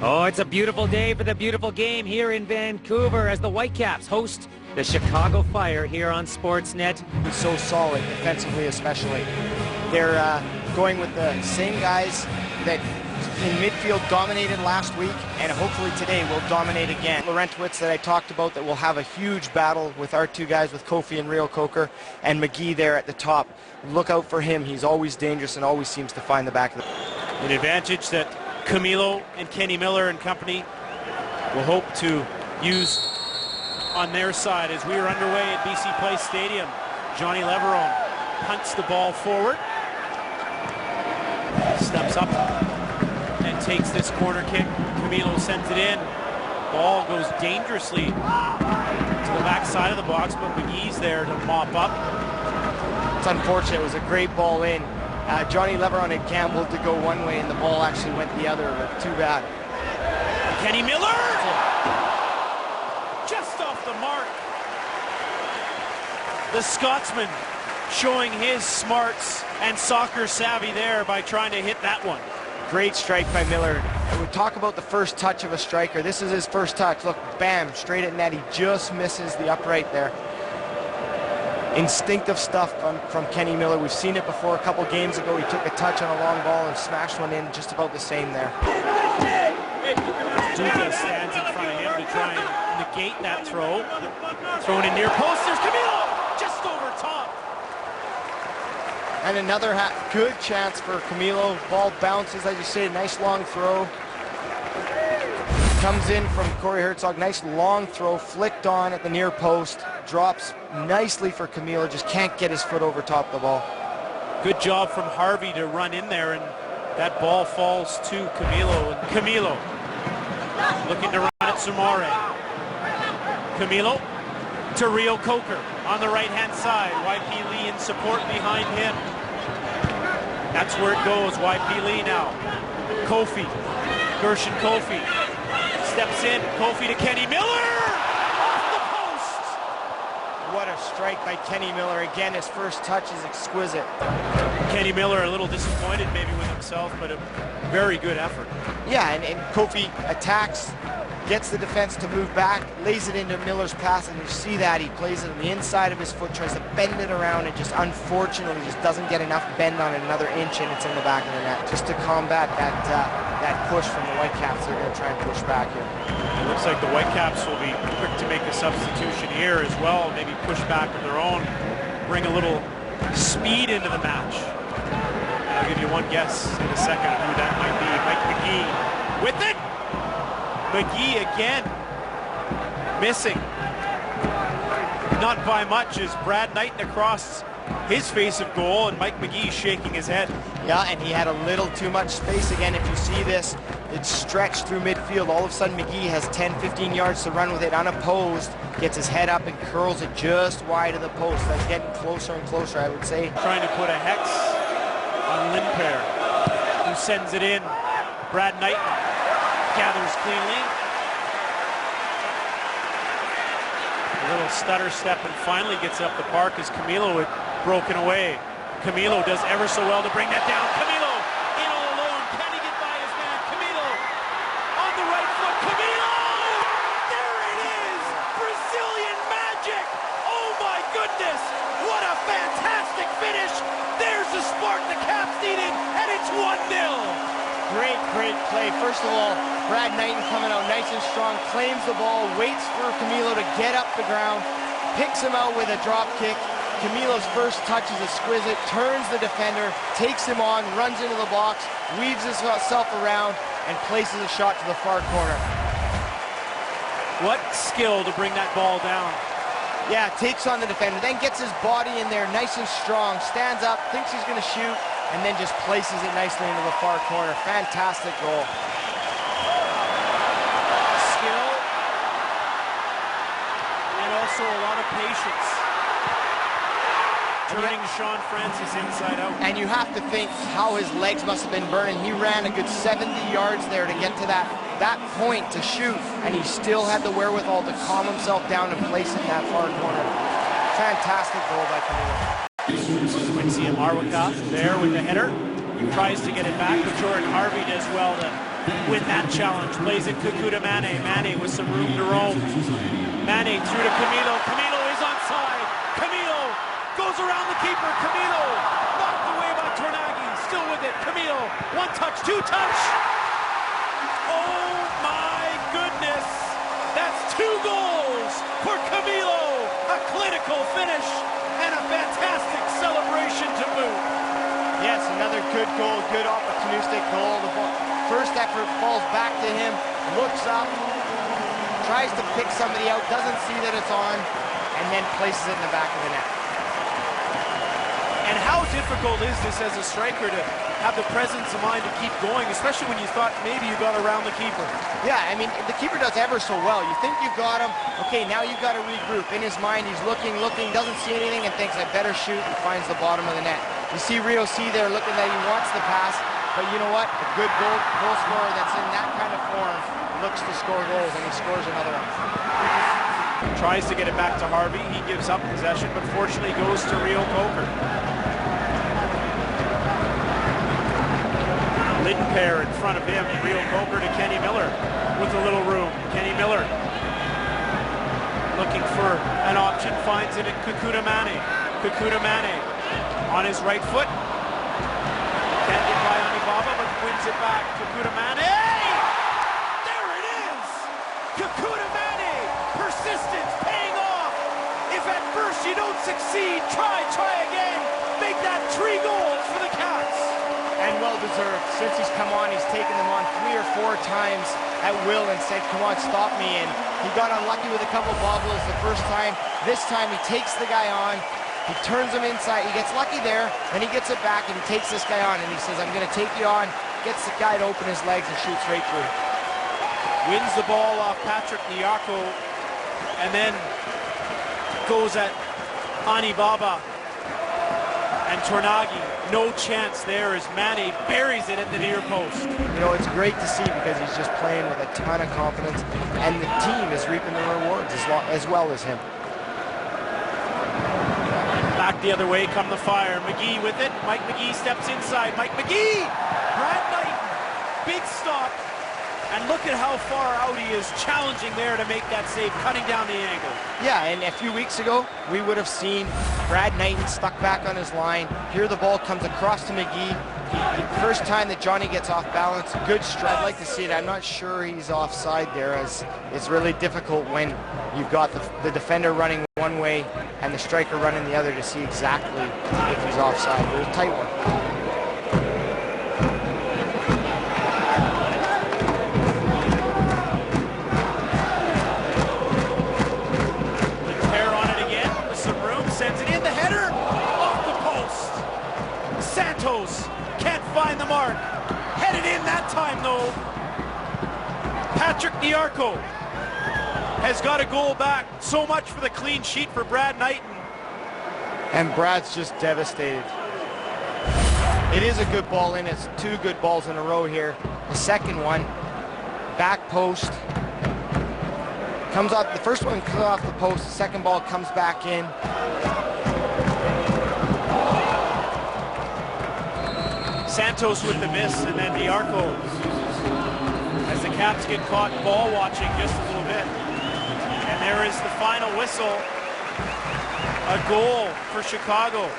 Oh, it's a beautiful day for the beautiful game here in Vancouver as the Whitecaps host the Chicago Fire here on Sportsnet. He's so solid, defensively especially. They're going with the same guys that in midfield dominated last week, and hopefully today will dominate again. Laurentowicz that I talked about that will have a huge battle with our two guys, with Kofi and Rio Coker, and McGee there at the top. Look out for him. He's always dangerous and always seems to find the back of the... An advantage that Camilo and Kenny Miller and company will hope to use on their side as we are underway at BC Place Stadium. Johnny Leveron punts the ball forward, steps up and takes this corner kick. Camilo sends it in. Ball goes dangerously to the back side of the box, but McGee's there to mop up. It's unfortunate. It was a great ball in. Johnny Leveron had gambled to go one way and the ball actually went the other, but too bad. Kenny Miller! Just off the mark. The Scotsman showing his smarts and soccer savvy there by trying to hit that one. Great strike by Miller. And we talk about the first touch of a striker. This is his first touch. Look, bam, straight at net. He just misses the upright there. Instinctive stuff from Kenny Miller. We've seen it before. A couple games ago, he took a touch on a long ball and smashed one in, just about the same there. Duca stands in front of him to try and negate that throw. Thrown in near post. There's Camilo just over top. And another good chance for Camilo. Ball bounces, as you say, nice long throw. Comes in from Corey Herzog. Nice long throw, flicked on at the near post. Drops nicely for Camilo. Just can't get his foot over top of the ball. Good job from Harvey to run in there, and that ball falls to Camilo. And Camilo looking to run it Samore. Camilo to Rio Coker on the right-hand side. YP Lee in support behind him. That's where it goes. YP Lee now. Kofi. Gershon Kofi steps in. Kofi to Kenny Miller. Off the post. What a strike by Kenny Miller. Again, his first touch is exquisite. Kenny Miller a little disappointed maybe with himself, but a very good effort. Yeah, and Kofi attacks, gets the defense to move back, lays it into Miller's pass, and you see that he plays it on the inside of his foot, tries to bend it around, and just unfortunately just doesn't get enough bend on it, another inch, and it's in the back of the net. Just to combat that push from the Whitecaps, they're going to try and push back here. It looks like the Whitecaps will be quick to make a substitution here as well, maybe push back of their own, bring a little speed into the match. And I'll give you one guess in a second who that might be. Mike McGee with it. McGee again missing, not by much, as Brad Knighton across his face of goal and Mike McGee shaking his head. Yeah, and he had a little too much space again. If you see this, it's stretched through midfield. All of a sudden McGee has 10-15 yards to run with it unopposed, gets his head up and curls it just wide of the post. That's getting closer and closer, I would say. Trying to put a hex on Lindpair, who sends it in. Brad Knighton gathers cleanly. A little stutter step and finally gets up the park as Camilo had broken away. Camilo does ever so well to bring that down. Camilo in all alone. Can he get by his man? Camilo on the right foot. Camilo! There it is! Brazilian magic! Oh my goodness! What a fantastic finish! There's the spark the Caps needed, and it's 1-0. Great play. First of all, Brad Knighton coming out nice and strong, claims the ball, waits for Camilo to get up the ground, picks him out with a drop kick. Camilo's first touch is exquisite, turns the defender, takes him on, runs into the box, weaves himself around, and places a shot to the far corner. What skill to bring that ball down. Yeah, takes on the defender, then gets his body in there nice and strong, stands up, thinks he's going to shoot, and then just places it nicely into the far corner. Fantastic goal. Skill and also a lot of patience. Turning Sean Francis inside out. And you have to think how his legs must have been burning. He ran a good 70 yards there to get to that point to shoot, and he still had the wherewithal to calm himself down and place it in that far corner. Fantastic goal by Camilo. Quincy Amarwaka there with the header. Tries to get it back, but Jordan Harvey does well to win that challenge. Plays it Kakuta Mane. Mane with some room to roam. Mane through to Camilo. Camilo is onside. Camilo goes around the keeper. Camilo knocked away by Tornaghi. Still with it. Camilo, one touch, two touch. Oh my goodness. That's 2 goals for Camilo. A clinical finish and a fantastic celebration to boot. Yes, another good goal, good opportunistic goal. The first effort falls back to him, looks up, tries to pick somebody out, doesn't see that it's on, and then places it in the back of the net. And how difficult is this as a striker to have the presence of mind to keep going, especially when you thought maybe you got around the keeper? Yeah, I mean, the keeper does ever so well. You think you've got him, okay, now you've got to regroup. In his mind, he's looking, doesn't see anything, and thinks, I better shoot, and finds the bottom of the net. You see Rio C there looking that he wants the pass, but you know what? A good goal scorer that's in that kind of form looks to score goals, and he scores another one. Tries to get it back to Harvey. He gives up possession, but fortunately goes to Rio Coker. Pair in front of him. Rio Coker to Kenny Miller with a little room. Kenny Miller looking for an option, finds it at Kakuta Mane. Kakuta Mane on his right foot. Can't get by Anibaba, but wins it back. Kakuta Mane. There it is! Kakuta Mane! Persistence paying off! If at first you don't succeed, try again! Make that 3 goals for the Cats! And well-deserved. Since he's come on, he's taken them on 3 or 4 times at will and said, come on, stop me. And he got unlucky with a couple bobbles the first time. This time he takes the guy on, he turns him inside, he gets lucky there, then he gets it back and he takes this guy on and he says, I'm going to take you on, gets the guy to open his legs and shoots right through. Wins the ball off Patrick Nyarko and then goes at Anibaba and Tornaghi. No chance there as Mane buries it in the near post. You know, it's great to see because he's just playing with a ton of confidence and the team is reaping the rewards as well as him. Back the other way come the Fire. McGee with it. Mike McGee steps inside. Mike McGee! Brad Knighton. Big stop. And look at how far out he is, challenging there to make that save, cutting down the angle. Yeah, and a few weeks ago, we would have seen Brad Knighton stuck back on his line. Here the ball comes across to McGee. The first time that Johnny gets off balance, good strike. I'd like to see it. I'm not sure he's offside there, as it's really difficult when you've got the defender running one way and the striker running the other to see exactly if he's offside. It was a tight one. Can't find the mark. Headed in that time, though. Patrick Nyarko has got a goal back. So much for the clean sheet for Brad Knighton. And Brad's just devastated. It is a good ball in. It's 2 good balls in a row here. The second one, back post. Comes off, the first one comes off the post. The second ball comes back in. Santos with the miss, and then Nyarko as the Caps get caught ball watching just a little bit. And there is the final whistle. A goal for Chicago.